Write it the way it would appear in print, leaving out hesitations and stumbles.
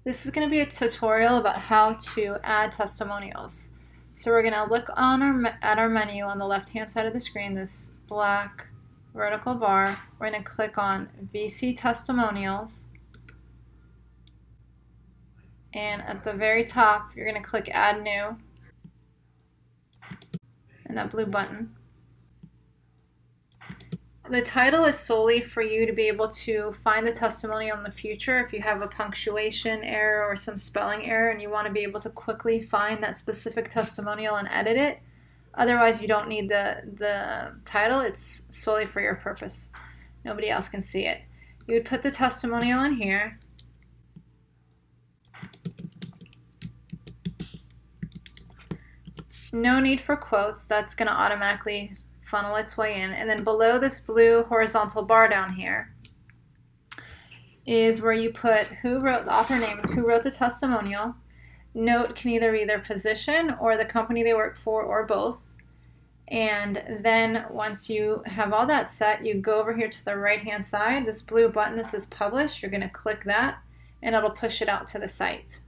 This is going to be a tutorial about how to add testimonials. So we're going to look on at our menu on the left hand side of the screen, this black vertical bar. We're going to click on VC Testimonials, and at the very top you're going to click Add New and that blue button. The title is solely for you to be able to find the testimonial in the future if you have a punctuation error or some spelling error and you want to be able to quickly find that specific testimonial and edit it. Otherwise, you don't need the title. It's solely for your purpose. Nobody else can see it. You would put the testimonial in here. No need for quotes. That's going to automatically funnel its way in. And then below this blue horizontal bar down here is where you put who wrote, the author name is who wrote the testimonial. Note can either be their position or the company they work for or both. And then once you have all that set, you go over here to the right hand side, this blue button that says publish. You're going to click that and it'll push it out to the site.